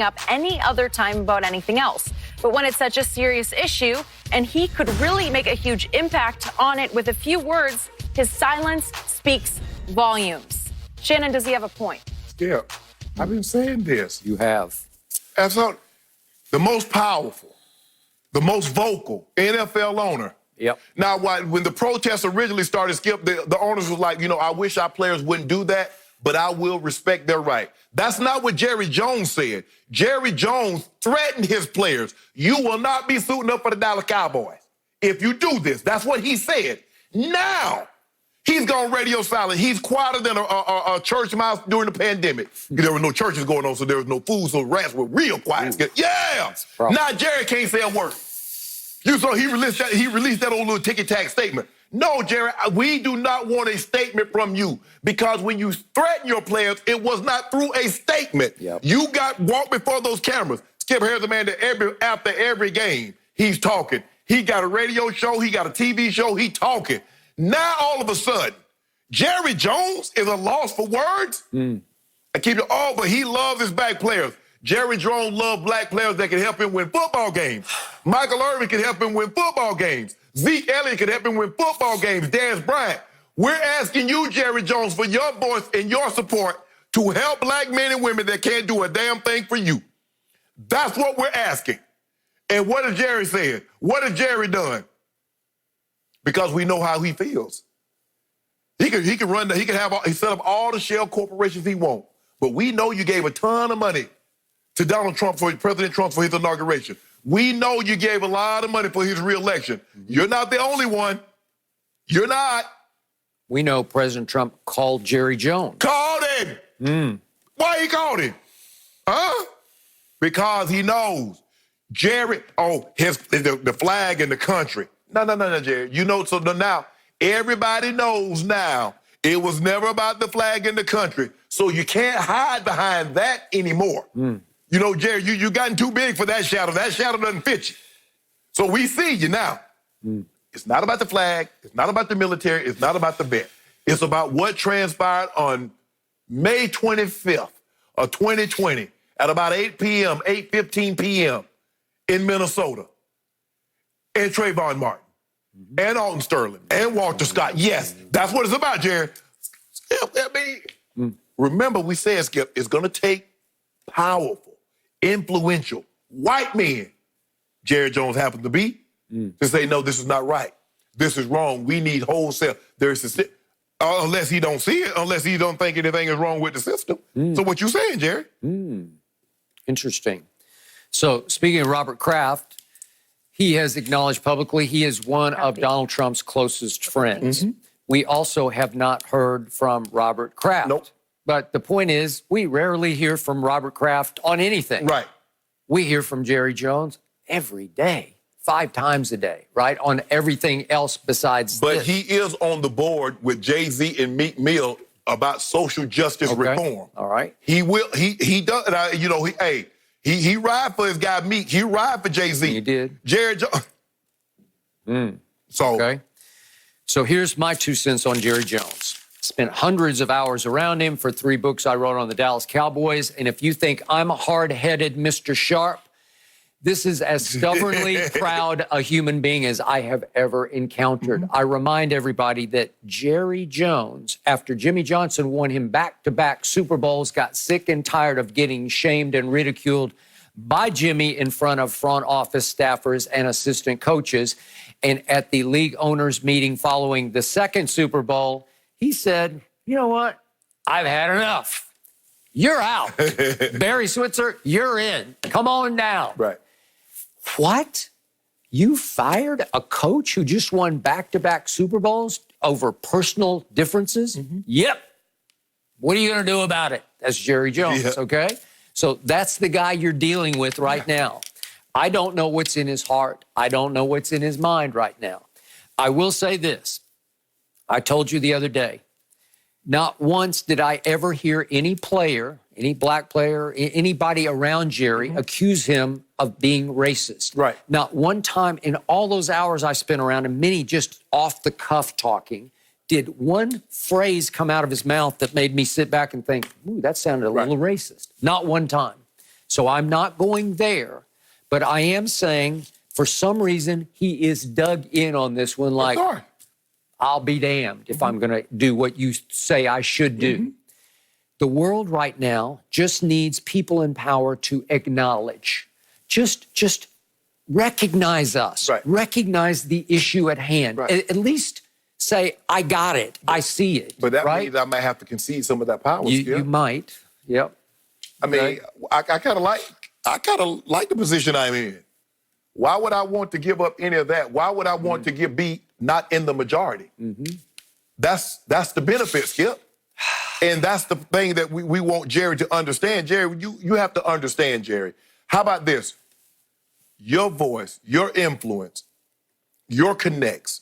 up any other time about anything else. But when it's such a serious issue, and he could really make a huge impact on it with a few words, his silence speaks volumes. Shannon, does he have a point? Yeah, I've been saying this. You have. Absolutely. The most powerful, the most vocal NFL owner. Yep. Now, when the protests originally started, Skip, the owners was like, I wish our players wouldn't do that, but I will respect their right. That's not what Jerry Jones said. Jerry Jones threatened his players. You will not be suiting up for the Dallas Cowboys if you do this. That's what he said. Now, he's gone radio silent. He's quieter than a church mouse during the pandemic. There were no churches going on, so there was no food, so rats were real quiet. Yeah! Now Jerry can't say a word. So he released that old little ticky-tack statement. No, Jerry, we do not want a statement from you, because when you threaten your players, it was not through a statement. Yep. You got walked before those cameras. Skip Harris, the man that after every game, he's talking. He got a radio show. He got a TV show. He talking. Now, all of a sudden, Jerry Jones is a loss for words? I keep it all, but he loves his black players. Jerry Jones loves black players that can help him win football games. Michael Irvin can help him win football games. Zeke Elliott can help him win football games. Dez Bryant. We're asking you, Jerry Jones, for your voice and your support to help black men and women that can't do a damn thing for you. That's what we're asking. And what has Jerry said? What has Jerry done? Because we know how he feels. He can set up all the shell corporations he wants. But we know you gave a ton of money to President Trump for his inauguration. We know you gave a lot of money for his reelection. You're not the only one. You're not. We know President Trump called Jerry Jones. Called him. Why he called him? Huh? Because he knows Jerry, the flag in the country. No, Jerry. So now everybody knows now it was never about the flag in the country. So you can't hide behind that anymore. Jerry, you gotten too big for that shadow. That shadow doesn't fit you. So we see you now. It's not about the flag. It's not about the military. It's not about the vet. It's about what transpired on May 25th of 2020 at about 8:15 p.m. in Minnesota. And Trayvon Martin. And Alton Sterling. And Walter Scott. Yes, that's what it's about, Jerry. Remember, we said, Skip, it's going to take powerful, influential white men, Jerry Jones happens to be, to say, no, this is not right. This is wrong. We need wholesale. Unless he don't see it, unless he don't think anything is wrong with the system. So what you saying, Jerry? Interesting. So speaking of Robert Kraft, he has acknowledged publicly he is one of Donald Trump's closest friends. We also have not heard from Robert Kraft. Nope. But the point is, we rarely hear from Robert Kraft on anything. Right. We hear from Jerry Jones every day, 5 times a day, right? On everything else besides But this. he is on the board with Jay-Z and Meek Mill about social justice reform. All right. He will. He does. He ride for his guy Meek. He ride for Jay-Z. He did. Jerry Jones. So here's my 2 cents on Jerry Jones. Spent hundreds of hours around him for 3 books I wrote on the Dallas Cowboys. And if you think I'm a hard-headed Mr. Sharp, this is as stubbornly proud a human being as I have ever encountered. I remind everybody that Jerry Jones, after Jimmy Johnson won him back-to-back Super Bowls, got sick and tired of getting shamed and ridiculed by Jimmy in front of front office staffers and assistant coaches. And at the league owners meeting following the second Super Bowl, he said, you know what? I've had enough. You're out. Barry Switzer, you're in. Come on down. Right. What? You fired a coach who just won back-to-back Super Bowls over personal differences? Yep. What are you going to do about it? That's Jerry Jones, okay? So that's the guy you're dealing with right now. I don't know what's in his heart. I don't know what's in his mind right now. I will say this. I told you the other day, not once did I ever hear any player, any black player, anybody around Jerry accuse him of being racist. Right. Not one time in all those hours I spent around him, many just off the cuff talking, did one phrase come out of his mouth that made me sit back and think, ooh, that sounded a little racist. Not one time. So I'm not going there, but I am saying for some reason he is dug in on this one like, Sorry. I'll be damned if I'm going to do what you say I should do. The world right now just needs people in power to acknowledge, just recognize us, Right. recognize the issue at hand, Right. at least say, I got it, I see it. But that right? means I might have to concede some of that power. You might, yep. I mean, I kind of like the position I'm in. Why would I want to give up any of that? Why would I want to be not in the majority? That's the benefit, Skip. And that's the thing that we want Jerry to understand. Jerry, you have to understand, Jerry. How about this? Your voice, your influence, your connects,